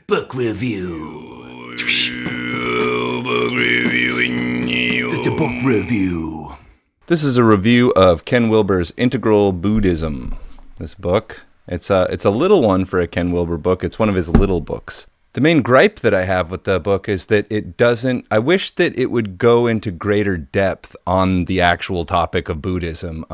Book review. It's a book review. This is a review of Ken Wilber's Integral Buddhism. This book, it's a little one for a Ken Wilber book. It's one of his little books. The main gripe that I have with the book is that it doesn't. I wish that it would go into greater depth on the actual topic of Buddhism.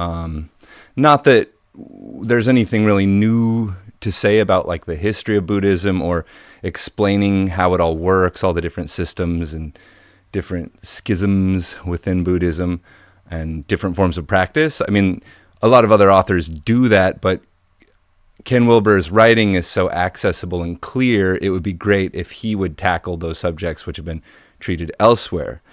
Not that there's anything really new to say about like the history of Buddhism or explaining how it all works, all the different systems and different schisms within Buddhism and different forms of practice. I mean, a lot of other authors do that, but Ken Wilber's writing is so accessible and clear, it would be great if he would tackle those subjects which have been treated elsewhere.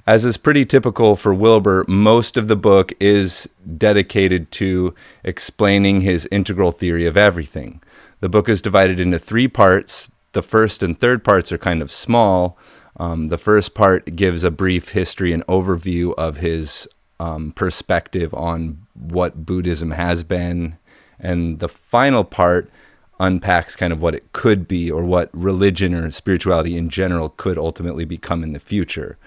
As is pretty typical for Wilber, most of the book is dedicated to explaining his integral theory of everything. The book is divided into 3 parts. The first and third parts are kind of small. The first part gives a brief history and overview of his perspective on what Buddhism has been. And the final part unpacks kind of what it could be or what religion or spirituality in general could ultimately become in the future.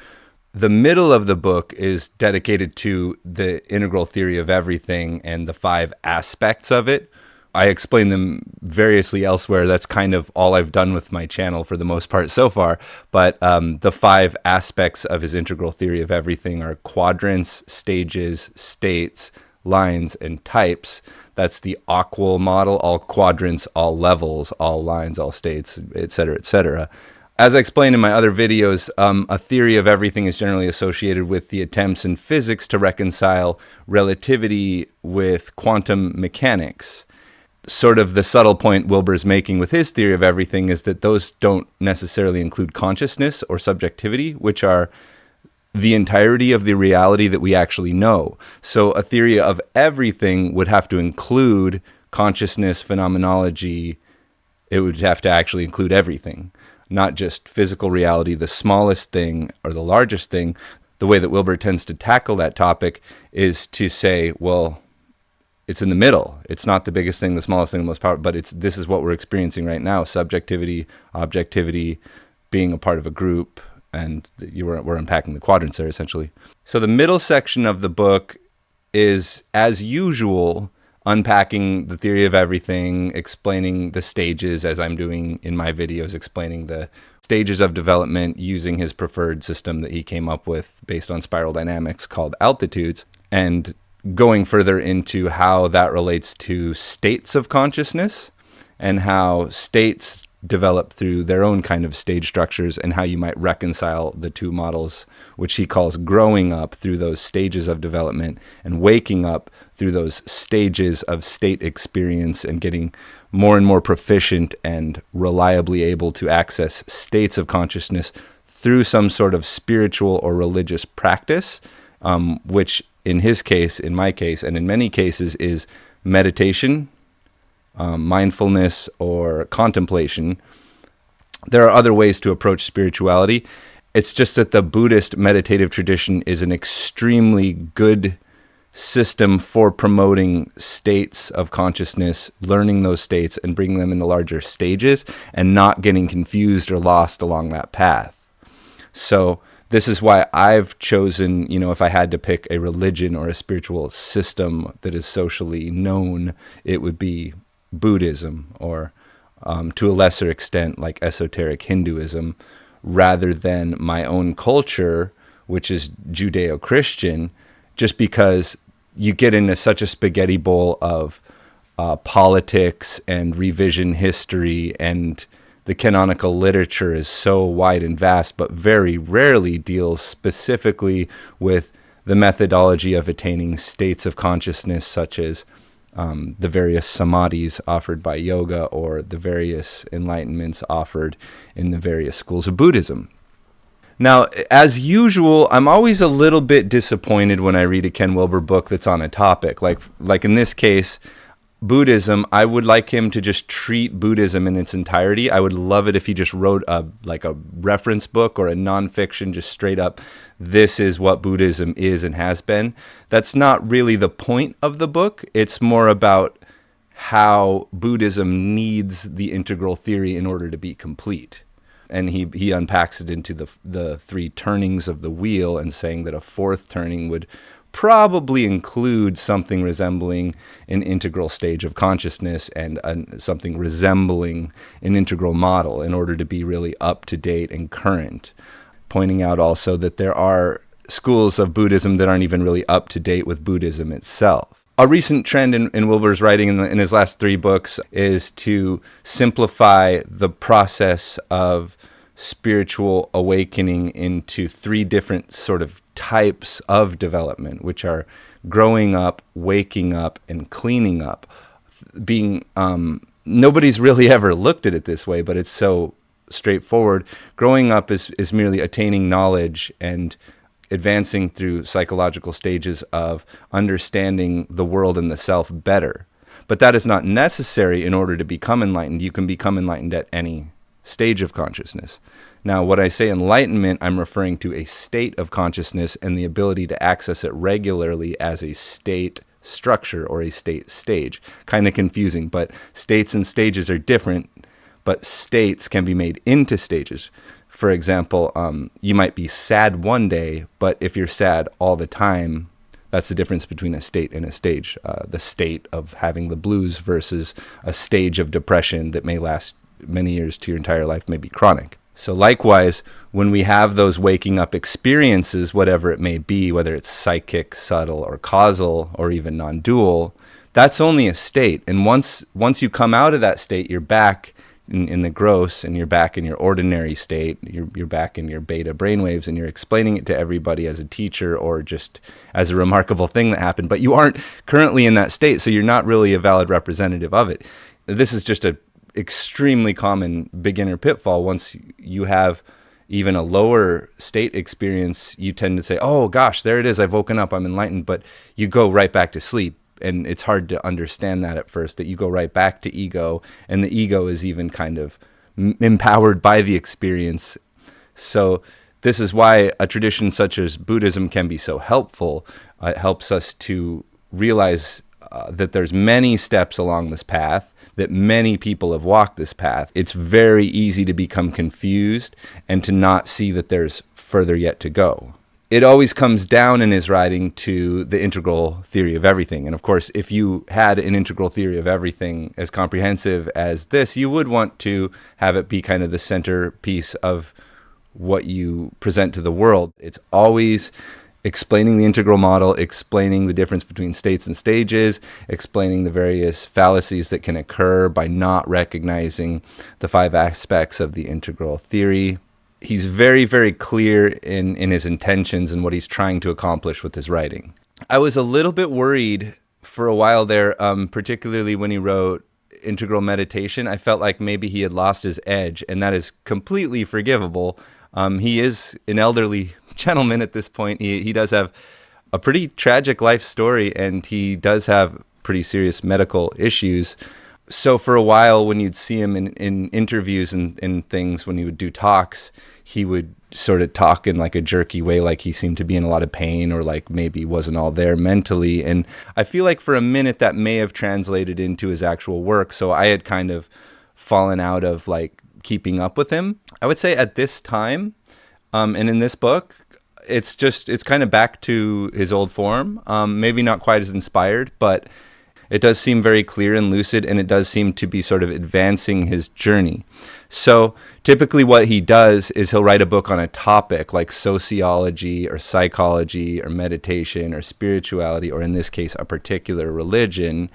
The middle of the book is dedicated to the integral theory of everything and the 5 aspects of it. I explain them variously elsewhere. That's kind of all I've done with my channel for the most part so far. But the 5 aspects of his integral theory of everything are quadrants, stages, states, lines, and types. That's the Authorial model, all quadrants, all levels, all lines, all states, etc., etc. As I explained in my other videos, a theory of everything is generally associated with the attempts in physics to reconcile relativity with quantum mechanics. Sort of the subtle point Wilber's making with his theory of everything is that those don't necessarily include consciousness or subjectivity, which are the entirety of the reality that we actually know. So a theory of everything would have to include consciousness, phenomenology. It would have to actually include everything, not just physical reality, the smallest thing or the largest thing. The way that Wilber tends to tackle that topic is to say, well, it's in the middle. It's not the biggest thing, the smallest thing, the most powerful, but this is what we're experiencing right now. Subjectivity, objectivity, being a part of a group, and we're unpacking the quadrants there, essentially. So the middle section of the book is, as usual, unpacking the theory of everything, explaining the stages, as I'm doing in my videos, explaining the stages of development using his preferred system that he came up with based on spiral dynamics called altitudes, and going further into how that relates to states of consciousness and how states develop through their own kind of stage structures and how you might reconcile the 2 models, which he calls growing up through those stages of development and waking up through those stages of state experience and getting more and more proficient and reliably able to access states of consciousness through some sort of spiritual or religious practice, which in his case, in my case, and in many cases is meditation, mindfulness, or contemplation. There are other ways to approach spirituality. It's just that the Buddhist meditative tradition is an extremely good system for promoting states of consciousness, learning those states and bringing them into larger stages and not getting confused or lost along that path. So this is why I've chosen, if I had to pick a religion or a spiritual system that is socially known, it would be Buddhism, or to a lesser extent like esoteric Hinduism, rather than my own culture, which is Judeo-Christian, just because you get into such a spaghetti bowl of politics and revision history, and the canonical literature is so wide and vast, but very rarely deals specifically with the methodology of attaining states of consciousness, such as the various samadhis offered by yoga or the various enlightenments offered in the various schools of Buddhism. Now, as usual, I'm always a little bit disappointed when I read a Ken Wilber book that's on a topic. Like in this case, Buddhism, I would like him to just treat Buddhism in its entirety. I would love it if he just wrote a reference book or a nonfiction, just straight up, this is what Buddhism is and has been. That's not really the point of the book. It's more about how Buddhism needs the integral theory in order to be complete. And he unpacks it into the three turnings of the wheel, and saying that a fourth turning would probably include something resembling an integral stage of consciousness and something resembling an integral model in order to be really up to date and current. Pointing out also that there are schools of Buddhism that aren't even really up to date with Buddhism itself. A recent trend in Wilber's writing in his last three books is to simplify the process of spiritual awakening into three different sort of types of development, which are growing up, waking up, and cleaning up. Being nobody's really ever looked at it this way, but it's so straightforward. Growing up is merely attaining knowledge and advancing through psychological stages of understanding the world and the self better. But that is not necessary in order to become enlightened. You can become enlightened at any stage of consciousness. Now, when I say enlightenment, I'm referring to a state of consciousness and the ability to access it regularly as a state structure or a state stage. Kind of confusing, but states and stages are different, but states can be made into stages. For example, you might be sad one day, but if you're sad all the time, that's the difference between a state and a stage. The state of having the blues versus a stage of depression that may last many years to your entire life, may be chronic. So likewise, when we have those waking up experiences, whatever it may be, whether it's psychic, subtle, or causal, or even non-dual, that's only a state. And once you come out of that state, you're back in the gross, and you're back in your ordinary state, you're back in your beta brainwaves, and you're explaining it to everybody as a teacher or just as a remarkable thing that happened, but you aren't currently in that state, so you're not really a valid representative of it. This is just a extremely common beginner pitfall. Once you have even a lower state experience, you tend to say, oh gosh, there it is, I've woken up, I'm enlightened, but you go right back to sleep. And it's hard to understand that at first, that you go right back to ego, and the ego is even kind of empowered by the experience. So this is why a tradition such as Buddhism can be so helpful. It helps us to realize that there's many steps along this path, that many people have walked this path. It's very easy to become confused and to not see that there's further yet to go. It always comes down in his writing to the integral theory of everything. And of course, if you had an integral theory of everything as comprehensive as this, you would want to have it be kind of the centerpiece of what you present to the world. It's always explaining the integral model, explaining the difference between states and stages, explaining the various fallacies that can occur by not recognizing the five aspects of the integral theory. He's very, very clear in his intentions and what he's trying to accomplish with his writing. I was a little bit worried for a while there, particularly when he wrote Integral Meditation. I felt like maybe he had lost his edge, and that is completely forgivable. He is an elderly gentleman at this point. He does have a pretty tragic life story, and he does have pretty serious medical issues. So for a while, when you'd see him in interviews and things, when he would do talks, he would sort of talk in like a jerky way, like he seemed to be in a lot of pain, or like maybe wasn't all there mentally. And I feel like for a minute that may have translated into his actual work. So I had kind of fallen out of like keeping up with him. I would say at this time, and in this book, it's kind of back to his old form. Maybe not quite as inspired, but it does seem very clear and lucid, and it does seem to be sort of advancing his journey. So typically what he does is he'll write a book on a topic like sociology or psychology or meditation or spirituality, or in this case, a particular religion.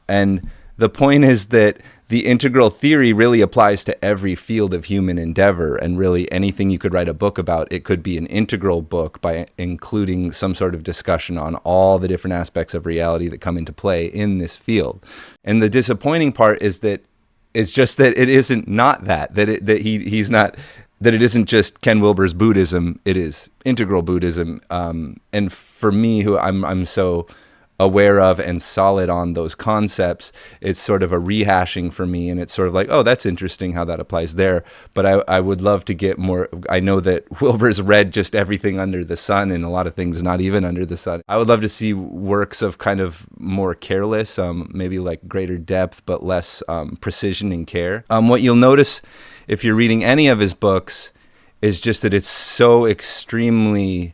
And the point is that the integral theory really applies to every field of human endeavor, and really anything you could write a book about, it could be an integral book by including some sort of discussion on all the different aspects of reality that come into play in this field. And the disappointing part is that it's just that it isn't not that it isn't just Ken Wilber's Buddhism, it is integral Buddhism. And for me, who I'm so aware of and solid on those concepts, it's sort of a rehashing for me, and it's sort of like, oh, that's interesting how that applies there. But I would love to get more. I know that Wilber's read just everything under the sun, and a lot of things not even under the sun. I would love to see works of kind of more careless, maybe like greater depth, but less precision and care. What you'll notice if you're reading any of his books is just that it's so extremely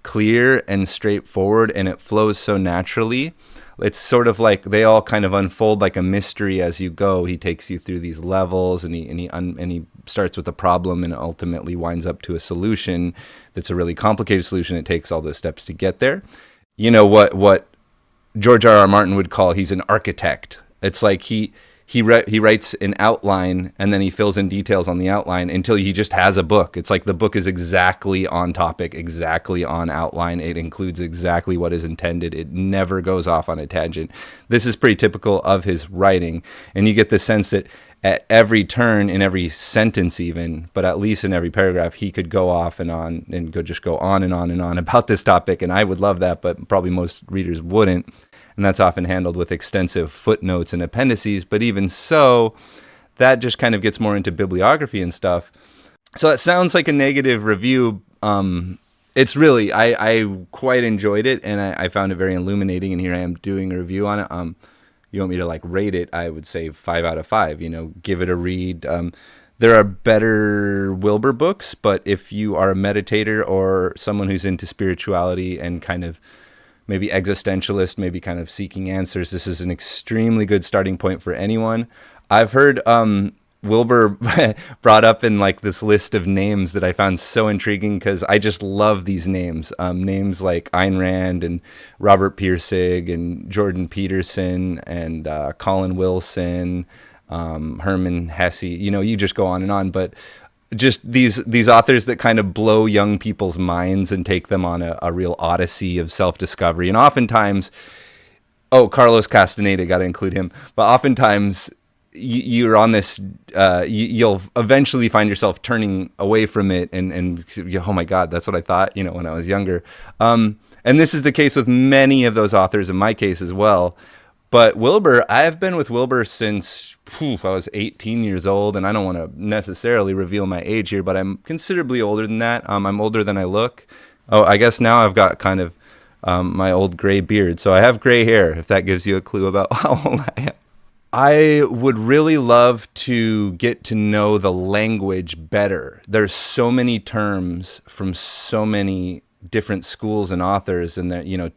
clear and straightforward, and it flows so naturally. It's sort of like they all kind of unfold like a mystery as you go. He takes you through these levels, and he starts with a problem and ultimately winds up to a solution that's a really complicated solution. It takes all those steps to get there. You know what George R.R. Martin would call, he's an architect. It's like he writes an outline, and then he fills in details on the outline until he just has a book. It's like the book is exactly on topic, exactly on outline. It includes exactly what is intended. It never goes off on a tangent. This is pretty typical of his writing, and you get the sense that at every turn, in every sentence even, but at least in every paragraph, he could go off and on and go on and on and on about this topic, and I would love that, but probably most readers wouldn't. And that's often handled with extensive footnotes and appendices. But even so, that just kind of gets more into bibliography and stuff. So it sounds like a negative review. It's really, I quite enjoyed it, and I found it very illuminating. And here I am doing a review on it. You want me to like rate it? I would say 5 out of 5. Give it a read. There are better Wilber books, but if you are a meditator or someone who's into spirituality and kind of maybe existentialist, maybe kind of seeking answers, this is an extremely good starting point for anyone. I've heard Wilber brought up in like this list of names that I found so intriguing, because I just love these names. Names like Ayn Rand and Robert Pirsig and Jordan Peterson and Colin Wilson, Hermann Hesse. You just go on and on, but just these authors that kind of blow young people's minds and take them on a real odyssey of self-discovery. And oftentimes, Carlos Castaneda, got to include him, but oftentimes you're on this, you'll eventually find yourself turning away from it and oh my God, that's what I thought, when I was younger. And this is the case with many of those authors, in my case as well. But Wilber, I've been with Wilber since I was 18 years old, and I don't want to necessarily reveal my age here, but I'm considerably older than that. I'm older than I look. Oh, I guess now I've got kind of my old gray beard, so I have gray hair, if that gives you a clue about how old I am. I would really love to get to know the language better. There's so many terms from so many different schools and authors, and that,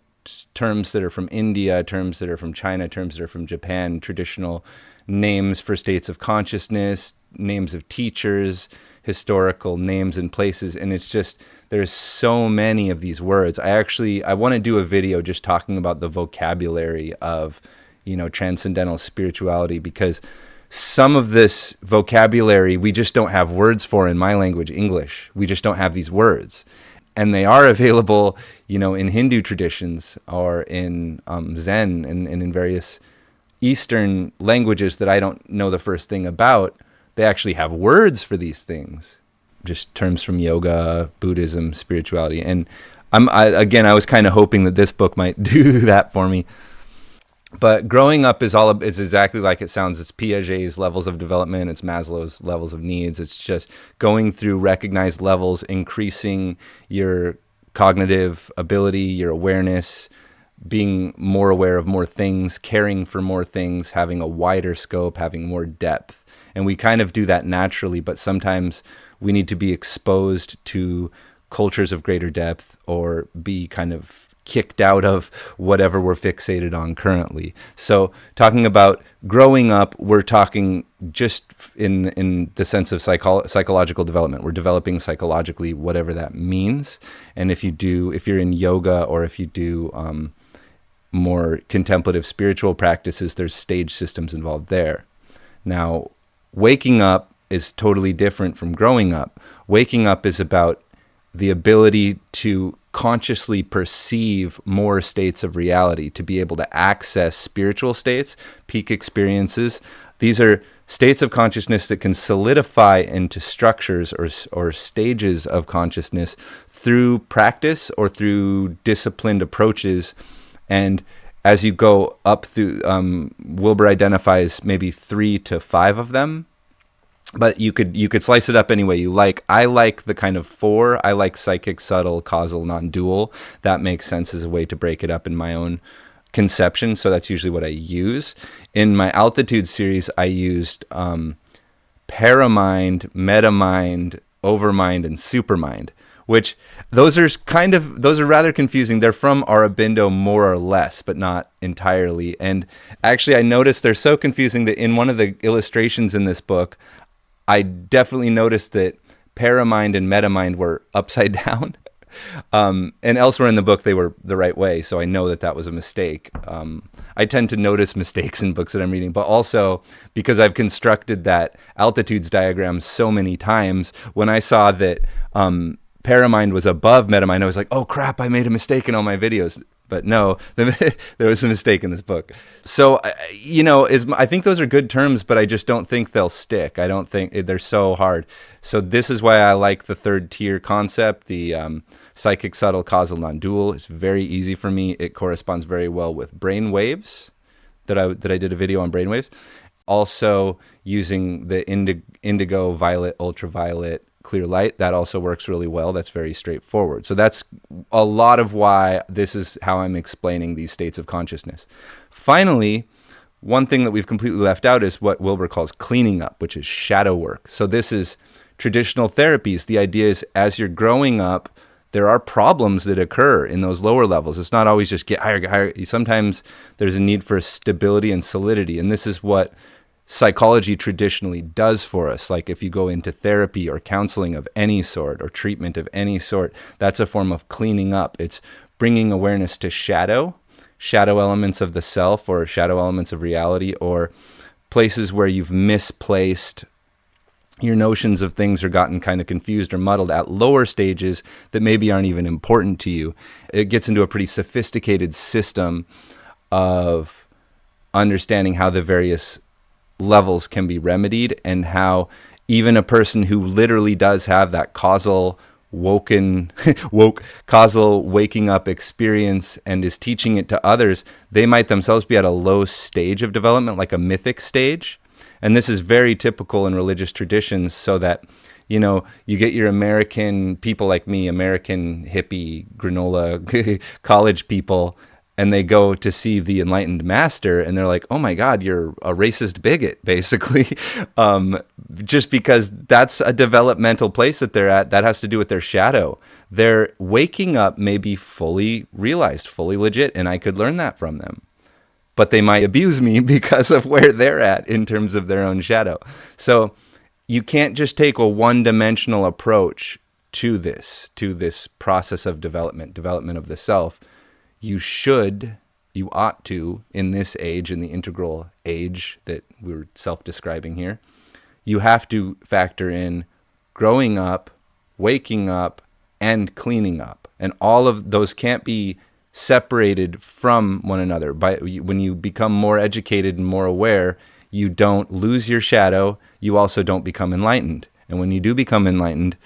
terms that are from India, terms that are from China, terms that are from Japan, traditional names for states of consciousness, names of teachers, historical names and places. And it's just, there's so many of these words. I want to do a video just talking about the vocabulary of, transcendental spirituality, because some of this vocabulary we just don't have words for in my language, English. We just don't have these words. And they are available, in Hindu traditions or in Zen and in various Eastern languages that I don't know the first thing about. They actually have words for these things, just terms from yoga, Buddhism, spirituality. And I was kind of hoping that this book might do that for me. But growing up is exactly like it sounds. It's Piaget's levels of development. It's Maslow's levels of needs. It's just going through recognized levels, increasing your cognitive ability, your awareness, being more aware of more things, caring for more things, having a wider scope, having more depth. And we kind of do that naturally, but sometimes we need to be exposed to cultures of greater depth or be kind of kicked out of whatever we're fixated on currently. So talking about growing up, we're talking just in the sense of psychological development. We're developing psychologically, whatever that means. And if you're in yoga, or if you do more contemplative spiritual practices, there's stage systems involved there. Now, waking up is totally different from growing up. Waking up is about the ability to consciously perceive more states of reality, to be able to access spiritual states, peak experiences. These are states of consciousness that can solidify into structures or stages of consciousness through practice or through disciplined approaches. And as you go up through, Wilber identifies maybe 3 to 5 of them, but you could slice it up any way you like. I like the kind of 4. I like psychic, subtle, causal, non-dual. That makes sense as a way to break it up in my own conception. So that's usually what I use. In my altitude series, I used paramind, metamind, overmind, and supermind, which those are rather confusing. They're from Aurobindo more or less, but not entirely. And actually, I noticed they're so confusing that in one of the illustrations in this book, I definitely noticed that paramind and metamind were upside down. And elsewhere in the book, they were the right way. So I know that was a mistake. I tend to notice mistakes in books that I'm reading, but also because I've constructed that altitudes diagram so many times, when I saw that paramind was above metamind, I was like, oh crap, I made a mistake in all my videos. But no, there was a mistake in this book. So, I think those are good terms, but I just don't think they'll stick. I don't think they're so hard. So this is why I like the 3rd tier concept, the psychic, subtle, causal, non-dual. It's very easy for me. It corresponds very well with brain waves that I did a video on brain waves. Also using the indigo, violet, ultraviolet, clear light, that also works really well. That's very straightforward. So that's a lot of why this is how I'm explaining these states of consciousness. Finally, one thing that we've completely left out is what Wilber calls cleaning up, which is shadow work. So this is traditional therapies. The idea is as you're growing up, there are problems that occur in those lower levels. It's not always just get higher. Sometimes there's a need for stability and solidity. And this is what psychology traditionally does for us. Like if you go into therapy or counseling of any sort or treatment of any sort, that's a form of cleaning up. It's bringing awareness to shadow elements of the self or shadow elements of reality, or places where you've misplaced your notions of things or gotten kind of confused or muddled at lower stages that maybe aren't even important to you. It gets into a pretty sophisticated system of understanding how the various levels can be remedied, and how even a person who literally does have that causal causal waking up experience and is teaching it to others, they might themselves be at a low stage of development, like a mythic stage. And this is very typical in religious traditions, so that, you get your American people like me, American hippie, granola college people, and they go to see the enlightened master, and they're like, oh my God, you're a racist bigot, basically. Just because that's a developmental place that they're at, that has to do with their shadow. Their waking up may be fully realized, fully legit, and I could learn that from them. But they might abuse me because of where they're at in terms of their own shadow. So you can't just take a one-dimensional approach to this process of development of the self. You ought to, in this age, in the integral age that we're self-describing here, you have to factor in growing up, waking up, and cleaning up. And all of those can't be separated from one another. When you become more educated and more aware, you don't lose your shadow. You also don't become enlightened. And when you do become enlightened,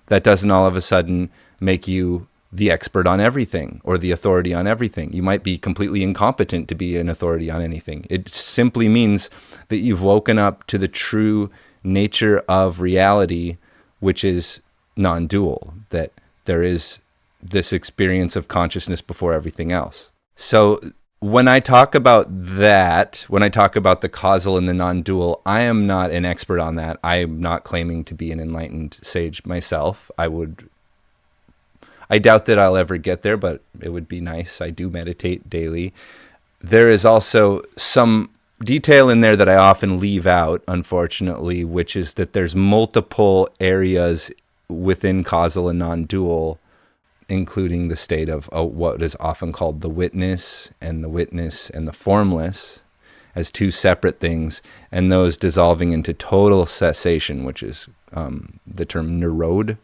that doesn't all of a sudden make you the expert on everything or the authority on everything. You might be completely incompetent to be an authority on anything. It simply means that you've woken up to the true nature of reality, which is non-dual, that there is this experience of consciousness before everything else. So when I talk about that, when I talk about the causal and the non-dual, I am not an expert on that. I am not claiming to be an enlightened sage myself. I doubt that I'll ever get there, but it would be nice. I do meditate daily. There is also some detail in there that I often leave out, unfortunately, which is that there's multiple areas within causal and non-dual, including the state of what is often called the witness and the formless as two separate things, and those dissolving into total cessation, which is the term nirod.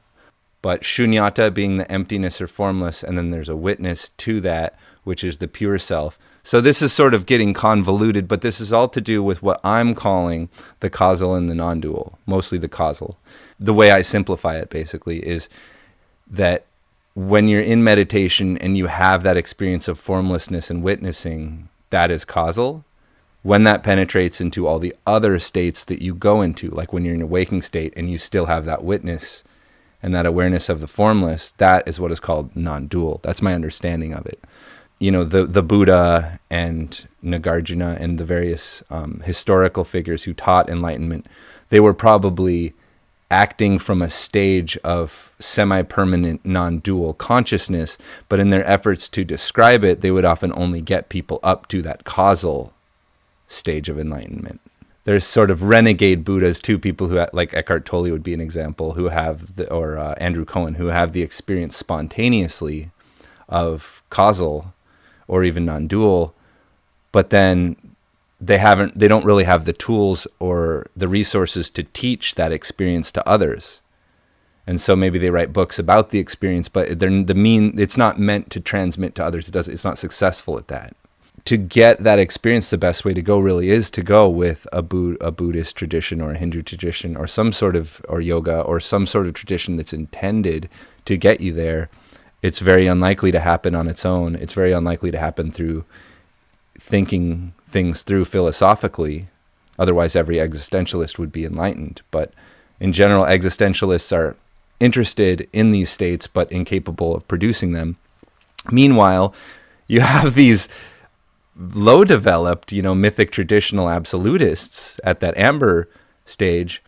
But shunyata being the emptiness or formless, and then there's a witness to that, which is the pure self. So this is sort of getting convoluted, but this is all to do with what I'm calling the causal and the non-dual, mostly the causal. The way I simplify it, basically, is that when you're in meditation and you have that experience of formlessness and witnessing, that is causal. When that penetrates into all the other states that you go into, like when you're in a waking state and you still have that witness and that awareness of the formless, that is what is called non-dual. That's my understanding of it. You know, the Buddha and Nagarjuna and the various historical figures who taught enlightenment, they were probably acting from a stage of semi-permanent non-dual consciousness, but in their efforts to describe it, they would often only get people up to that causal stage of enlightenment. There's sort of renegade Buddhas too, people who, like Eckhart Tolle would be an example, who have, or Andrew Cohen, who have the experience spontaneously of causal or even non-dual, but then they don't really have the tools or the resources to teach that experience to others. And so maybe they write books about the experience, but it's not meant to transmit to others. It's not successful at that. To get that experience, the best way to go really is to go with a Buddhist tradition or a Hindu tradition or some sort of, or yoga or some sort of tradition that's intended to get you there. It's very unlikely to happen on its own. It's very unlikely to happen through thinking things through philosophically. Otherwise, every existentialist would be enlightened. But in general, existentialists are interested in these states, but incapable of producing them. Meanwhile, you have these low-developed, mythic traditional absolutists at that amber stage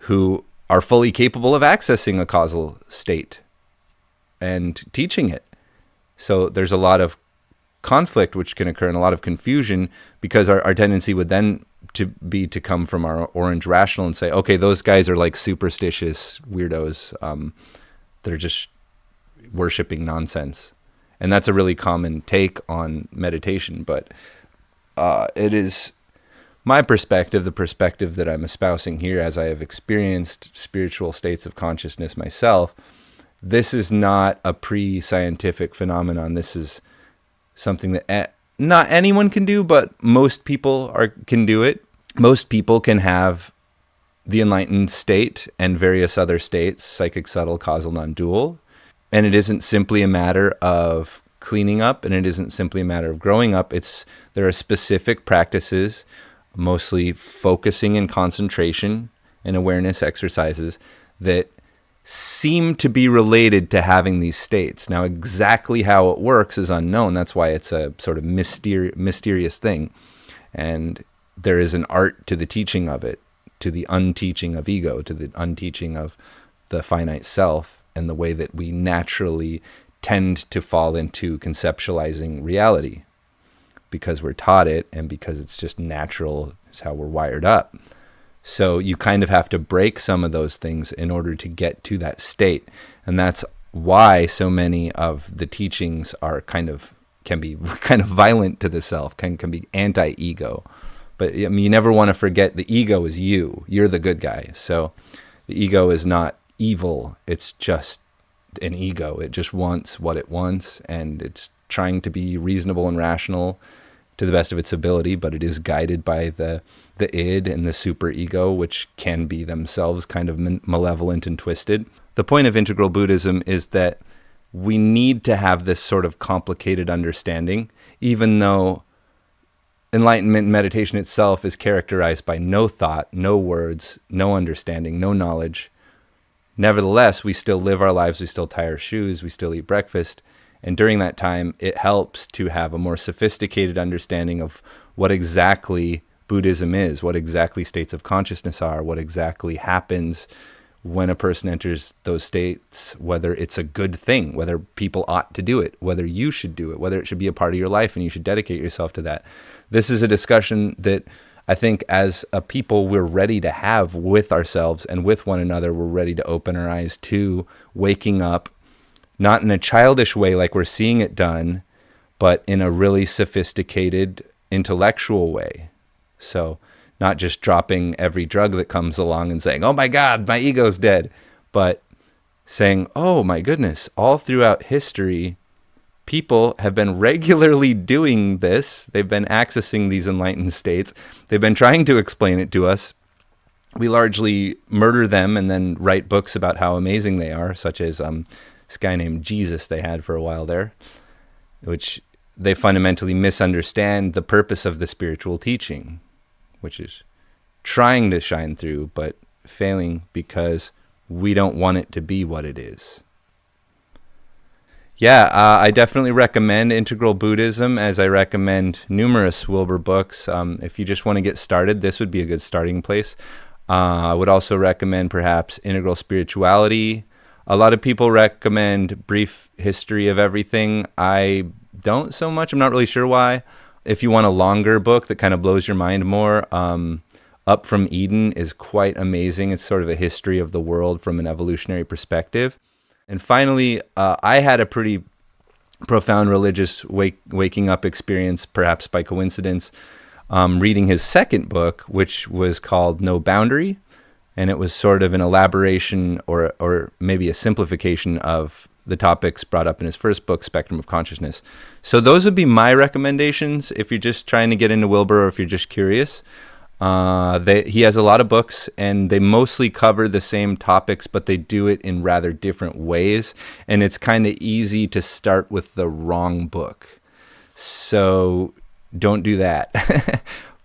who are fully capable of accessing a causal state and teaching it. So there's a lot of conflict which can occur and a lot of confusion, because our tendency would then to come from our orange rational and say, okay, those guys are like superstitious weirdos. They're just worshiping nonsense. And that's a really common take on meditation, but it is my perspective, the perspective that I'm espousing here as I have experienced spiritual states of consciousness myself. This is not a pre-scientific phenomenon. This is something that not anyone can do, but most people can do it. Most people can have the enlightened state and various other states, psychic, subtle, causal, non-dual. And it isn't simply a matter of cleaning up, and it isn't simply a matter of growing up. There are specific practices, mostly focusing and concentration and awareness exercises, that seem to be related to having these states. Now, exactly how it works is unknown. That's why it's a sort of mysterious thing. And there is an art to the teaching of it, to the unteaching of ego, to the unteaching of the finite self, and the way that we naturally tend to fall into conceptualizing reality because we're taught it and because it's just natural. It's how we're wired up. So you kind of have to break some of those things in order to get to that state. And that's why so many of the teachings can be kind of violent to the self, can be anti-ego. But I mean, you never want to forget the ego is you. You're the good guy. So the ego is not evil. It's just an ego. It just wants what it wants, and it's trying to be reasonable and rational to the best of its ability, but it is guided by the id and the superego, which can be themselves kind of malevolent and twisted. The point of integral Buddhism is that we need to have this sort of complicated understanding, even though enlightenment meditation itself is characterized by no thought, no words, no understanding, no knowledge. Nevertheless, we still live our lives, we still tie our shoes, we still eat breakfast. And during that time, it helps to have a more sophisticated understanding of what exactly Buddhism is, what exactly states of consciousness are, what exactly happens when a person enters those states, whether it's a good thing, whether people ought to do it, whether you should do it, whether it should be a part of your life and you should dedicate yourself to that. This is a discussion that I think as a people we're ready to have with ourselves and with one another. We're ready to open our eyes to waking up, not in a childish way like we're seeing it done, but in a really sophisticated, intellectual way. So not just dropping every drug that comes along and saying, oh my God, my ego's dead, but saying, oh my goodness, all throughout history, people have been regularly doing this. They've been accessing these enlightened states. They've been trying to explain it to us. We largely murder them and then write books about how amazing they are, such as this guy named Jesus they had for a while there, which they fundamentally misunderstand the purpose of the spiritual teaching, which is trying to shine through, but failing because we don't want it to be what it is. Yeah, I definitely recommend Integral Buddhism, as I recommend numerous Wilber books. If you just want to get started, this would be a good starting place. I would also recommend perhaps Integral Spirituality. A lot of people recommend Brief History of Everything. I don't so much. I'm not really sure why. If you want a longer book that kind of blows your mind more, Up from Eden is quite amazing. It's sort of a history of the world from an evolutionary perspective. And finally, I had a pretty profound religious waking up experience, perhaps by coincidence, reading his second book, which was called No Boundary. And it was sort of an elaboration or maybe a simplification of the topics brought up in his first book, Spectrum of Consciousness. So those would be my recommendations if you're just trying to get into Wilber or if you're just curious. He has a lot of books, and they mostly cover the same topics, but they do it in rather different ways, and it's kind of easy to start with the wrong book. So don't do that.